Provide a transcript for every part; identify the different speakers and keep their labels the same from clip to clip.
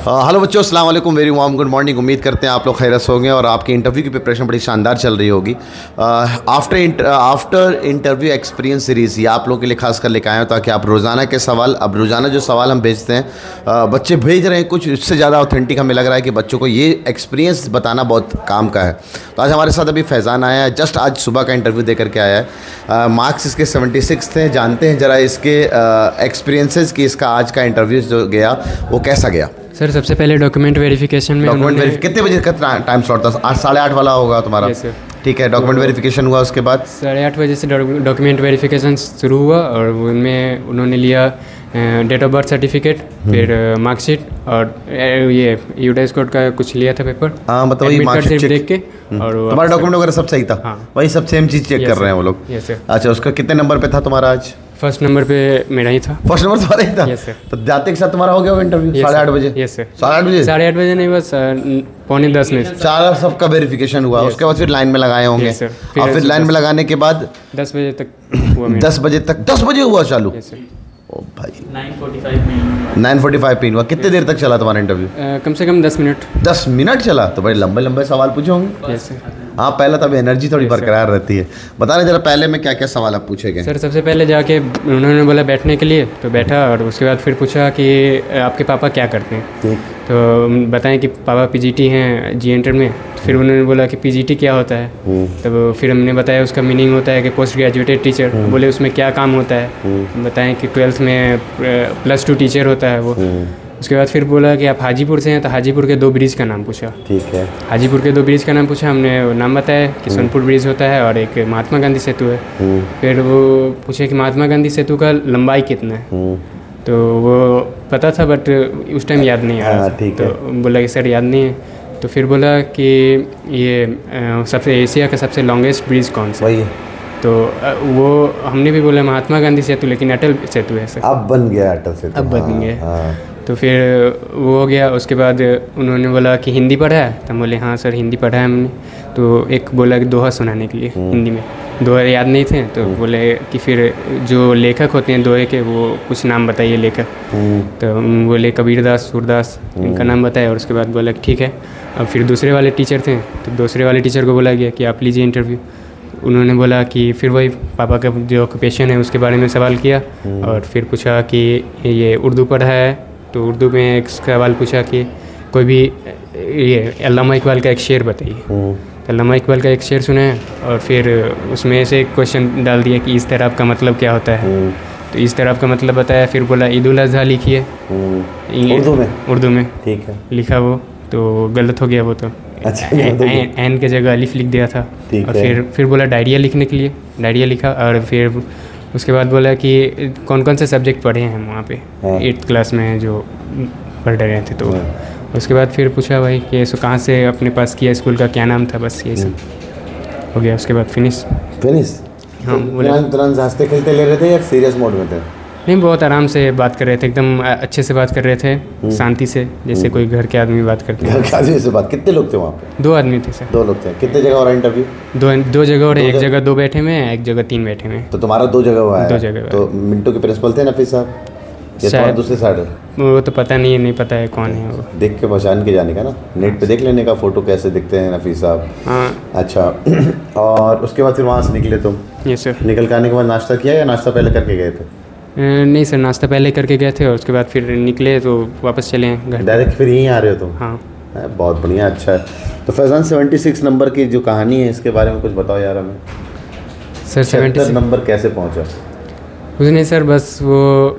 Speaker 1: Hello बच्चों, अस्सलाम वालेकुम, वेरी वार्म गुड मॉर्निंग। उम्मीद करते हैं आप लोग खैरियत से होंगे और आपकी इंटरव्यू की प्रिपरेशन बड़ी शानदार चल रही होगी। आफ्टर इंटरव्यू एक्सपीरियंस सीरीज़ ये आप लोगों के लिए खास कर लेकर आए हैं ताकि आप रोज़ाना के सवाल, अब रोज़ाना जो सवाल हम भेजते हैं बच्चे भेज रहे हैं, कुछ इससे ज़्यादा ऑथेंटिक हमें लग रहा है कि बच्चों को ये एक्सपीरियंस बताना बहुत काम का है। तो आज हमारे साथ अभी फैज़ान आया है, जस्ट आज सुबह का इंटरव्यू दे करके आया है। मार्क्स इसके 76 थे। जानते हैं ज़रा इसके एक्सपीरियंसेस कि इसका आज का इंटरव्यू जो गया वो कैसा गया।
Speaker 2: सर सबसे पहले डॉक्यूमेंट वेरिफिकेशन में
Speaker 1: कितने बजे का टाइम स्लॉट था? 8 साढ़े 8 वाला होगा तुम्हारा? ठीक है। डॉक्यूमेंट वेरिफिकेशन हुआ, उसके बाद
Speaker 2: 8:30 बजे से डॉक्यूमेंट वेरिफिकेशन शुरू हुआ और उनमें उन्होंने लिया डेट ऑफ बर्थ सर्टिफिकेट, फिर मार्कशीट और ये यूडाइस कोड का कुछ लिया था पेपर।
Speaker 1: हाँ, मतलब
Speaker 2: एडमिट कार्ड सिर्फ देख के और
Speaker 1: तुम्हारा डॉक्यूमेंट वगैरह सब सही था?
Speaker 2: हाँ।
Speaker 1: वही सब सेम चीज़ चेक कर रहे हैं वो लोग? अच्छा, उसका कितने नंबर पे था तुम्हारा आज?
Speaker 2: फर्स्ट नंबर पे मेरा ही था।
Speaker 1: फर्स्ट नंबर तुम्हारा ही था? तो जाते के साथ तुम्हारा हो गया वो इंटरव्यू 8:30 बजे?
Speaker 2: Yes sir.
Speaker 1: 8:30 बजे?
Speaker 2: 8:30 बजे नहीं, बस 9:45 में
Speaker 1: सारा सबका वेरिफिकेशन हुआ। उसके बाद फिर लाइन में लगाए होंगे और फिर लाइन में लगाने के बाद
Speaker 2: 10 बजे तक हुआ।
Speaker 1: 10 बजे तक? 10 बजे हुआ चालू? ओ भाई, 9:45 पे हुआ। कितने देर तक चला तुम्हारा इंटरव्यू?
Speaker 2: कम से कम 10 मिनट। 10
Speaker 1: मिनट चला? तो बड़े लंबे लंबे सवाल पूछे होंगे।
Speaker 2: Yes sir.
Speaker 1: हाँ, पहले तब एनर्जी थोड़ी बरकरार रहती है। बता रहे जरा पहले में क्या क्या सवाल आप पूछे गए?
Speaker 2: सर सबसे पहले जाके उन्होंने बोला बैठने के लिए, तो बैठा और उसके बाद फिर पूछा कि आपके पापा क्या करते हैं।
Speaker 1: ठीक।
Speaker 2: तो बताएं कि पापा पीजीटी हैं जी एंटर में। फिर उन्होंने बोला कि पीजीटी क्या होता है। तब फिर हमने बताया उसका मीनिंग होता है कि पोस्ट ग्रेजुएटेड टीचर। बोले उसमें क्या काम होता है। बताएं कि 12th में +2 टीचर होता है वो। उसके बाद फिर बोला कि आप हाजीपुर से हैं, तो हाजीपुर के 2 ब्रिज का नाम पूछा।
Speaker 1: ठीक है।
Speaker 2: हाजीपुर के 2 ब्रिज का नाम पूछा, हमने वो नाम बताया कि सोनपुर ब्रिज होता है और एक महात्मा गांधी सेतु है। फिर वो पूछे कि महात्मा गांधी सेतु का लंबाई कितना है। तो वो पता था बट उस टाइम याद नहीं आ रहा। तो बोला कि सर याद नहीं है। तो फिर बोला कि ये सबसे एशिया का सबसे लॉन्गेस्ट ब्रिज कौन सा है? तो वो हमने भी बोला महात्मा गांधी सेतु, लेकिन अटल सेतु है सर।
Speaker 1: अब बन गया अटल सेतु।
Speaker 2: अब बन गया। तो फिर वो हो गया। उसके बाद उन्होंने बोला कि हिंदी पढ़ा है? तो हम बोले हाँ सर हिंदी पढ़ा है हमने। तो एक बोला कि दोहा सुनाने के लिए हिंदी में। दोहा याद नहीं थे तो बोले कि फिर जो लेखक होते हैं दोहे के वो कुछ नाम बताइए लेखक। तो बोले कबीरदास, सूरदास, इनका नाम बताया। और उसके बाद बोला कि ठीक है। अब फिर दूसरे वाले टीचर थे तो दूसरे वाले टीचर को बोला गया कि आप लीजिए इंटरव्यू। उन्होंने बोला कि फिर वही पापा का जो ऑक्यूपेशन है उसके बारे में सवाल किया और फिर पूछा कि ये उर्दू पढ़ा है? तो उर्दू में एक सवाल पूछा कि कोई भी ये अल्लामा इकबाल का एक शेर बताइए। तो अल्लामा इकबाल का एक शेर सुनाया और फिर उसमें से एक क्वेश्चन डाल दिया कि इस तरह का मतलब क्या होता है। तो इस तरह का मतलब बताया। फिर बोला ईद उल अज़हा लिखिए उर्दू में। ठीक है। लिखा वो तो गलत हो गया वो तो। अच्छा, एन के जगह अलिफ लिख दिया था। और फिर बोला डायरिया लिखने के लिए, डायरिया लिखा। और फिर उसके बाद बोला कि कौन कौन से सब्जेक्ट पढ़े हैं हम वहाँ पे 8th क्लास में जो पढ़ रहे थे। तो उसके बाद फिर पूछा भाई कि इसको कहाँ से अपने पास किया, स्कूल का क्या नाम था, बस ये सब हो गया। उसके बाद फिनिश। हाँ,
Speaker 1: तुरंत हंसते खेलते ले रहे थे या सीरियस मोड में थे?
Speaker 2: नहीं, बहुत आराम से बात कर रहे थे, एकदम अच्छे से बात कर रहे थे, शांति से, जैसे कोई घर के आदमी बात करते हैं।
Speaker 1: घर से बात। कितने लोग थे वहाँ पे?
Speaker 2: 2 आदमी थे सर।
Speaker 1: 2 लोग थे। कितने जगह हो रहा इंटरव्यू?
Speaker 2: 2 जगह हो रहा है। एक जगह 2 बैठे हुए हैं, एक जगह 3 बैठे हुए हैं।
Speaker 1: तो तुम्हारा 2 जगह हुआ है?
Speaker 2: 2 जगह।
Speaker 1: तो मिंटू के प्रिंसिपल थे नफीस साहब?
Speaker 2: शायद
Speaker 1: दूसरे साइड
Speaker 2: वो तो पता नहीं है, नहीं पता है कौन है वो।
Speaker 1: देख के पहचान के जाने का ना, नेट पे देख लेने का फ़ोटो कैसे दिखते हैं नफीस साहब।
Speaker 2: हाँ।
Speaker 1: अच्छा। और उसके बाद फिर वहाँ से निकले तुम?
Speaker 2: Yes sir.
Speaker 1: निकल के आने के बाद नाश्ता किया या नाश्ता पहले करके गए थे?
Speaker 2: नहीं सर, नाश्ता पहले करके गए थे और उसके बाद फिर निकले तो वापस चले घर।
Speaker 1: डायरेक्ट फिर यहीं आ रहे हो तुम?
Speaker 2: हाँ।
Speaker 1: बहुत बढ़िया, अच्छा है। तो फैज़ान 76 नंबर की जो कहानी है इसके बारे में कुछ बताओ यार हमें।
Speaker 2: सर 76
Speaker 1: नंबर कैसे पहुँचा?
Speaker 2: कुछ नहीं सर, बस वो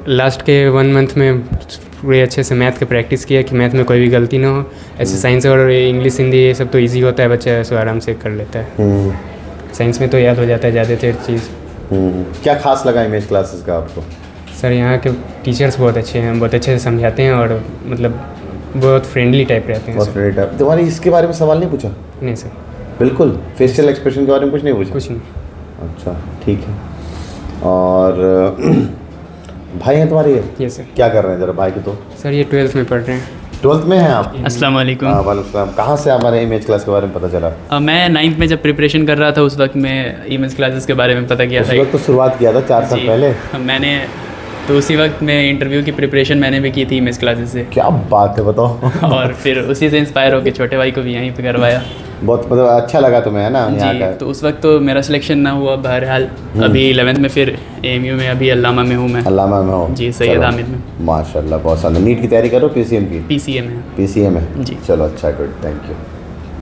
Speaker 2: लास्ट के 1 मंथ में पूरे अच्छे से मैथ का प्रैक्टिस किया कि मैथ में कोई भी गलती ना हो। ऐसे साइंस और इंग्लिश हिंदी ये सब तो इजी होता है, बच्चा ऐसे आराम से कर लेता है। साइंस में तो याद हो जाता है ज़्यादातर चीज़।
Speaker 1: क्या खास लगा इमेज क्लासेस का आपको?
Speaker 2: सर यहाँ के टीचर्स बहुत अच्छे हैं, बहुत अच्छे से समझाते हैं और मतलब बहुत फ्रेंडली टाइप रहते हैं।
Speaker 1: बहुत फ्रेंडली टाइप। तुम्हारे इसके बारे में सवाल नहीं पूछा?
Speaker 2: नहीं सर।
Speaker 1: बिल्कुल फेशियल एक्सप्रेशन के बारे में कुछ नहीं पूछा?
Speaker 2: कुछ नहीं।
Speaker 1: अच्छा, ठीक है। और भाई हैं तुम्हारे?
Speaker 2: ये सर।
Speaker 1: क्या कर रहे हैं जरा भाई के? तो
Speaker 2: सर ये 12th में पढ़ रहे हैं।
Speaker 1: 12th में हैं आप?
Speaker 3: अस्सलाम वालेकुम।
Speaker 1: वालेकुम। कहाँ से हमारे इमेज क्लास के बारे में पता चला?
Speaker 3: मैं 9th में जब प्रिपरेशन कर रहा था उस वक्त मैं इमेज क्लासेस के बारे में पता किया था।
Speaker 1: उस वक्त तो शुरुआत किया था 4 साल पहले।
Speaker 3: मैंने तो उसी वक्त मैं इंटरव्यू की प्रिपरेशन मैंने भी की थी मिस क्लासेस से।
Speaker 1: क्या बात है, बताओ।
Speaker 3: और फिर उसी से इंस्पायर होकर छोटे भाई को भी यहीं पे करवाया।
Speaker 1: बहुत मतलब अच्छा लगा तुम्हें, है ना यहाँ
Speaker 3: जी।
Speaker 1: का?
Speaker 3: तो उस वक्त तो मेरा सिलेक्शन ना हुआ, बहरहाल अभी 11th में फिर AMU में, अभी अल्लामा में हूँ मैं।
Speaker 1: अल्लामा में हो?
Speaker 3: जी, सैयद हामिद में।
Speaker 1: माशाल्लाह, बहुत सारा। नीट की तैयारी करो, PCM की?
Speaker 3: PCA में।
Speaker 1: PCM है?
Speaker 3: जी।
Speaker 1: चलो अच्छा, गुड, थैंक यू।